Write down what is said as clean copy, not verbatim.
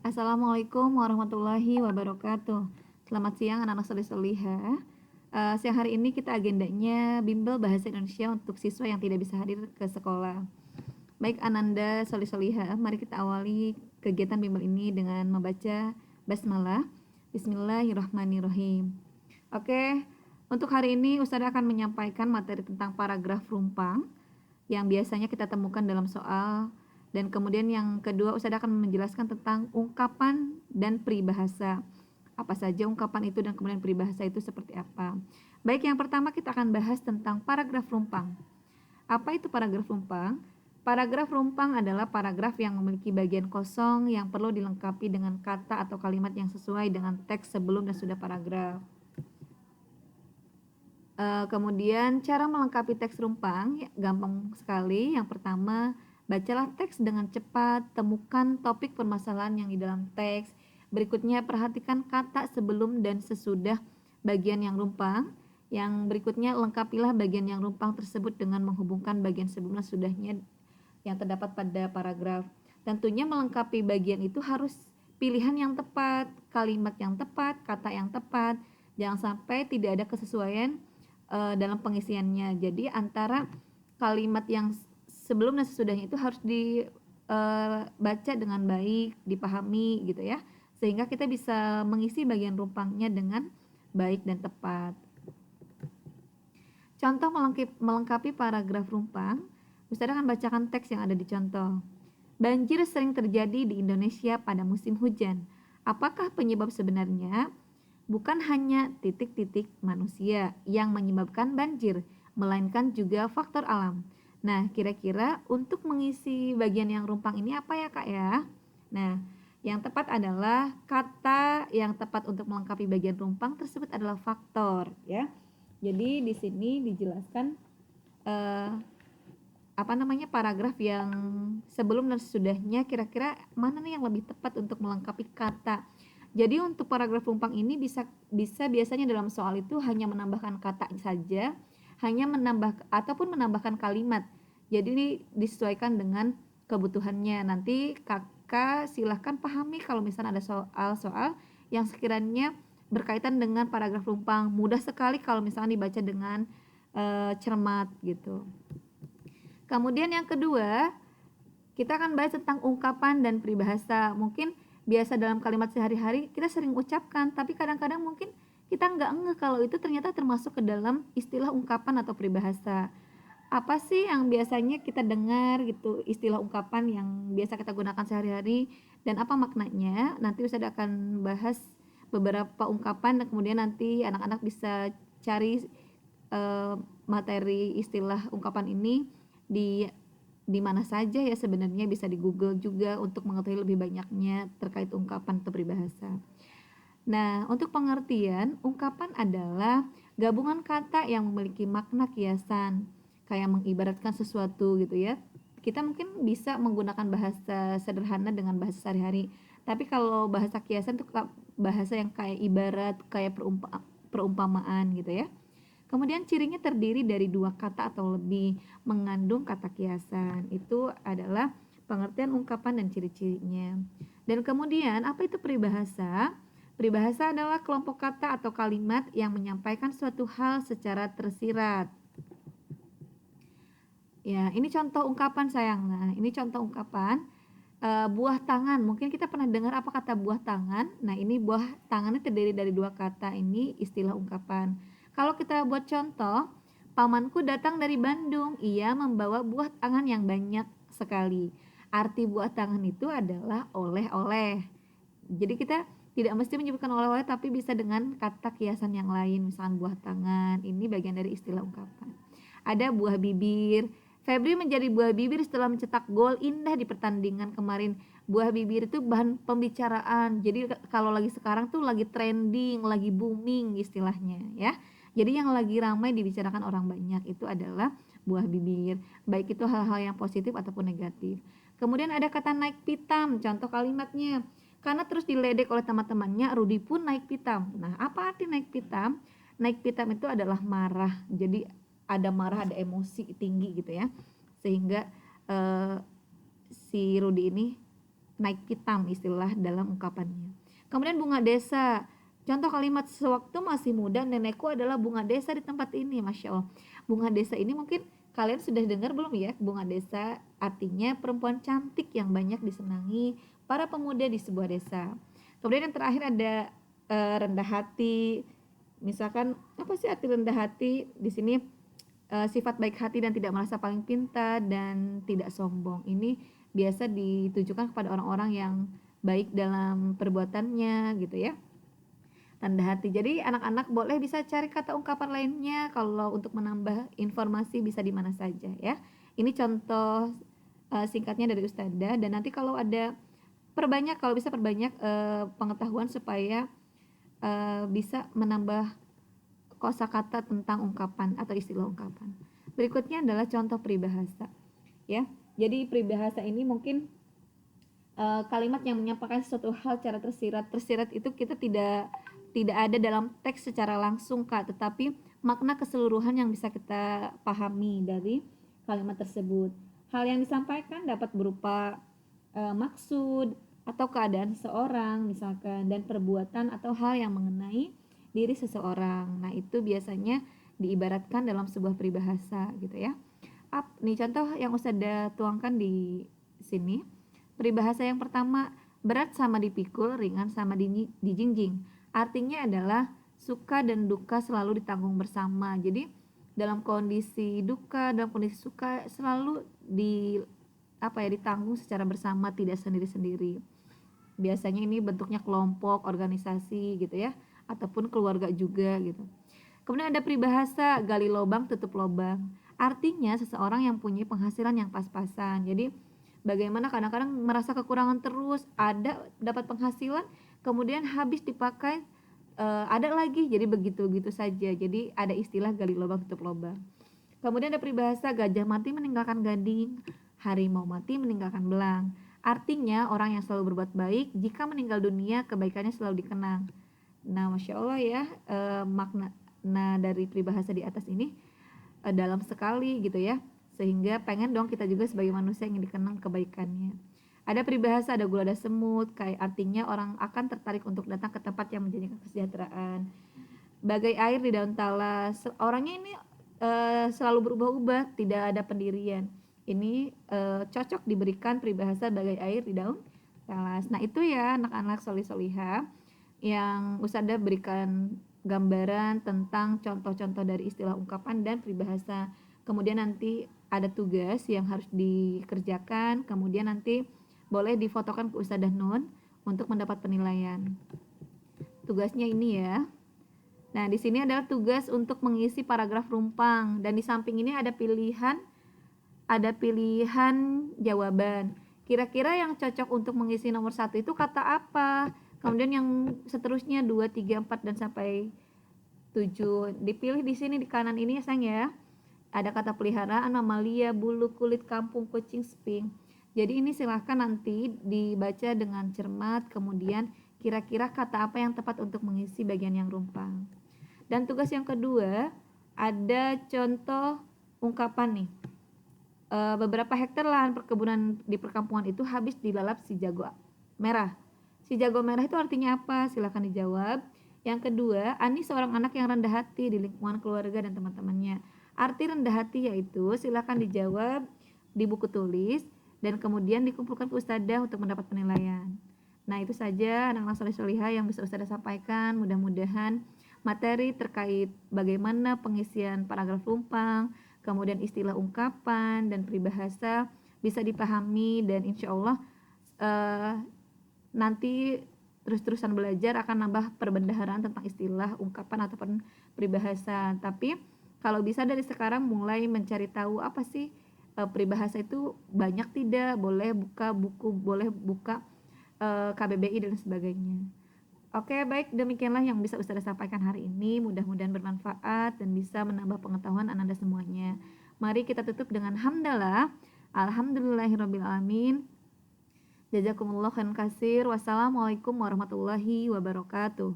Assalamualaikum warahmatullahi wabarakatuh. Selamat siang anak-anak soleh-solihah. Siang hari ini kita agendanya bimbel bahasa Indonesia untuk siswa yang tidak bisa hadir ke sekolah. Baik Ananda soleh-solihah, mari kita awali kegiatan bimbel ini dengan membaca basmalah. Bismillahirrahmanirrahim. Oke, untuk hari ini Ustazah akan menyampaikan materi tentang paragraf rumpang yang biasanya kita temukan dalam soal. Dan kemudian yang kedua, Ustazah akan menjelaskan tentang ungkapan dan peribahasa. Apa saja ungkapan itu dan kemudian peribahasa itu seperti apa. Baik, yang pertama kita akan bahas tentang paragraf rumpang. Apa itu paragraf rumpang? Paragraf rumpang adalah paragraf yang memiliki bagian kosong yang perlu dilengkapi dengan kata atau kalimat yang sesuai dengan teks sebelum dan sudah paragraf. Kemudian cara melengkapi teks rumpang ya, gampang sekali. Yang pertama, bacalah teks dengan cepat, temukan topik permasalahan yang di dalam teks. Berikutnya, perhatikan kata sebelum dan sesudah bagian yang rumpang. Yang berikutnya, lengkapilah bagian yang rumpang tersebut dengan menghubungkan bagian sebelum dan sudahnya yang terdapat pada paragraf. Tentunya melengkapi bagian itu harus pilihan yang tepat, kalimat yang tepat, kata yang tepat. Jangan sampai tidak ada kesesuaian dalam pengisiannya. Jadi antara kalimat yang sebelum dan sesudahnya itu harus dibaca dengan baik, dipahami gitu ya, sehingga kita bisa mengisi bagian rumpangnya dengan baik dan tepat. Contoh melengkapi paragraf rumpang, Ustazah akan bacakan teks yang ada di contoh. Banjir sering terjadi di Indonesia pada musim hujan. Apakah penyebab sebenarnya? Bukan hanya titik-titik manusia yang menyebabkan banjir, melainkan juga faktor alam. Nah, kira-kira untuk mengisi bagian yang rumpang ini apa ya Kak ya? Nah, yang tepat adalah kata yang tepat untuk melengkapi bagian rumpang tersebut adalah faktor ya. Jadi di sini dijelaskan paragraf yang sebelum dan sesudahnya kira-kira mana nih yang lebih tepat untuk melengkapi kata. Jadi untuk paragraf rumpang ini bisa biasanya dalam soal itu hanya menambahkan kata saja, hanya menambahkan kalimat. Jadi ini disesuaikan dengan kebutuhannya. Nanti kakak silahkan pahami kalau misalnya ada soal-soal yang sekiranya berkaitan dengan paragraf rumpang. Mudah sekali kalau misalnya dibaca dengan cermat gitu. Kemudian yang kedua, kita akan bahas tentang ungkapan dan peribahasa. Mungkin biasa dalam kalimat sehari-hari kita sering ucapkan, tapi kadang-kadang mungkin kita nggak ngeh kalau itu ternyata termasuk ke dalam istilah ungkapan atau peribahasa. Apa sih yang biasanya kita dengar gitu, istilah ungkapan yang biasa kita gunakan sehari-hari dan apa maknanya? Nanti Ustaz akan bahas beberapa ungkapan dan kemudian nanti anak-anak bisa cari materi istilah ungkapan ini di mana saja ya, sebenarnya bisa di Google juga untuk mengetahui lebih banyaknya terkait ungkapan atau peribahasa. Nah, untuk pengertian, ungkapan adalah gabungan kata yang memiliki makna kiasan, kayak mengibaratkan sesuatu gitu ya. Kita mungkin bisa menggunakan bahasa sederhana dengan bahasa sehari-hari, tapi kalau bahasa kiasan itu bahasa yang kayak ibarat, kayak perumpamaan gitu ya. Kemudian cirinya terdiri dari dua kata atau lebih, mengandung kata kiasan. Itu adalah pengertian ungkapan dan ciri-cirinya. Dan kemudian apa itu peribahasa? Peribahasa adalah kelompok kata atau kalimat yang menyampaikan suatu hal secara tersirat. Ya, ini contoh ungkapan sayang. Nah, ini contoh ungkapan. Buah tangan, mungkin kita pernah dengar apa kata buah tangan. Nah, ini buah tangannya terdiri dari dua kata, ini istilah ungkapan. Kalau kita buat contoh, pamanku datang dari Bandung, ia membawa buah tangan yang banyak sekali. Arti buah tangan itu adalah oleh-oleh. Jadi kita tidak mesti menyebutkan oleh-oleh, tapi bisa dengan kata kiasan yang lain, misalkan buah tangan, ini bagian dari istilah ungkapan. Ada buah bibir. Febri menjadi buah bibir setelah mencetak gol indah di pertandingan kemarin. Buah bibir itu bahan pembicaraan. Jadi kalau lagi sekarang tuh lagi trending, lagi booming istilahnya ya. Jadi yang lagi ramai dibicarakan orang banyak itu adalah buah bibir. Baik itu hal-hal yang positif ataupun negatif. Kemudian ada kata naik pitam, contoh kalimatnya. Karena terus diledek oleh teman-temannya, Rudi pun naik pitam. Nah, apa arti naik pitam? Naik pitam itu adalah marah. Jadi ada marah, ada emosi tinggi gitu ya, sehingga si Rudi ini naik pitam istilah dalam ungkapannya. Kemudian bunga desa. Contoh kalimat, sewaktu masih muda nenekku adalah bunga desa di tempat ini. Masya Allah. Bunga desa ini mungkin kalian sudah dengar belum ya? Bunga desa artinya perempuan cantik yang banyak disenangi para pemuda di sebuah desa. Kemudian yang terakhir ada rendah hati. Misalkan apa sih arti rendah hati? Di sini sifat baik hati dan tidak merasa paling pintar dan tidak sombong. Ini biasa ditujukan kepada orang-orang yang baik dalam perbuatannya gitu ya. Rendah hati. Jadi anak-anak boleh bisa cari kata ungkapan lainnya kalau untuk menambah informasi bisa di mana saja ya. Ini contoh singkatnya dari Ustadzah, dan nanti kalau ada perbanyak, kalau bisa perbanyak pengetahuan supaya bisa menambah kosakata tentang ungkapan atau istilah ungkapan. Berikutnya adalah contoh peribahasa ya. Jadi peribahasa ini mungkin kalimat yang menyampaikan sesuatu hal secara tersirat. Tersirat itu kita tidak ada dalam teks secara langsung Kak, tetapi makna keseluruhan yang bisa kita pahami dari kalimat tersebut. Hal yang disampaikan dapat berupa maksud atau keadaan seseorang misalkan, dan perbuatan atau hal yang mengenai diri seseorang. Nah, itu biasanya diibaratkan dalam sebuah peribahasa gitu ya. Nih contoh yang Ustadzah tuangkan di sini. Peribahasa yang pertama, berat sama dipikul, ringan sama dijingjing. Artinya adalah suka dan duka selalu ditanggung bersama. Jadi dalam kondisi duka, dalam kondisi suka selalu ditanggung secara bersama, tidak sendiri-sendiri. Biasanya ini bentuknya kelompok, organisasi gitu ya, ataupun keluarga juga gitu. Kemudian ada peribahasa gali lobang tutup lobang. Artinya seseorang yang punya penghasilan yang pas-pasan. Jadi bagaimana kadang-kadang merasa kekurangan terus, ada dapat penghasilan kemudian habis dipakai, ada lagi, jadi begitu saja. Jadi ada istilah gali lubang tutup lubang. Kemudian ada peribahasa gajah mati meninggalkan gading, harimau mati meninggalkan belang. Artinya orang yang selalu berbuat baik, jika meninggal dunia kebaikannya selalu dikenang. Nah, Masya Allah ya, makna dari peribahasa di atas ini dalam sekali gitu ya, sehingga pengen dong kita juga sebagai manusia yang dikenang kebaikannya. Ada peribahasa ada gula ada semut, kayak artinya orang akan tertarik untuk datang ke tempat yang menjanjikan kesejahteraan. Bagai air di daun talas, orangnya ini selalu berubah-ubah, tidak ada pendirian. Ini cocok diberikan peribahasa bagai air di daun talas. Nah itu ya anak-anak solih-solihah yang Ustadzah berikan gambaran tentang contoh-contoh dari istilah ungkapan dan peribahasa. Kemudian nanti ada tugas yang harus dikerjakan, kemudian nanti boleh difotokan ke Ustadzah Nun untuk mendapat penilaian. Tugasnya ini ya. Nah, di sini adalah tugas untuk mengisi paragraf rumpang, dan di samping ini ada pilihan jawaban. Kira-kira yang cocok untuk mengisi nomor 1 itu kata apa? Kemudian yang seterusnya 2, 3, 4 dan sampai 7 dipilih di sini di kanan ini ya sayang ya. Ada kata peliharaan, mamalia, bulu, kulit, kampung, kucing, sping. Jadi ini silahkan nanti dibaca dengan cermat, kemudian kira-kira kata apa yang tepat untuk mengisi bagian yang rumpang. Dan tugas yang kedua, ada contoh ungkapan nih. Beberapa hektar lahan perkebunan di perkampungan itu habis dilalap si jago merah. Si jago merah itu artinya apa? Silahkan dijawab. Yang kedua, Ani seorang anak yang rendah hati di lingkungan keluarga dan teman-temannya. Arti rendah hati yaitu silahkan dijawab di buku tulis dan kemudian dikumpulkan ke Ustadzah untuk mendapat penilaian. Nah itu saja anak-anak soleh-solihah yang bisa Ustadzah sampaikan. Mudah-mudahan materi terkait bagaimana pengisian paragraf rumpang, kemudian istilah ungkapan dan peribahasa bisa dipahami, dan insya Allah nanti terus-terusan belajar akan nambah perbendaharaan tentang istilah ungkapan ataupun peribahasa. Tapi kalau bisa dari sekarang mulai mencari tahu apa sih peribahasa itu banyak tidak, boleh buka buku, boleh buka KBBI dan sebagainya. Oke, baik, demikianlah yang bisa Ustadzah sampaikan hari ini. Mudah-mudahan bermanfaat dan bisa menambah pengetahuan Anda semuanya. Mari kita tutup dengan hamdalah. Alhamdulillahirrabbilalamin. Jazakumullah khairan katsir. Wassalamualaikum warahmatullahi wabarakatuh.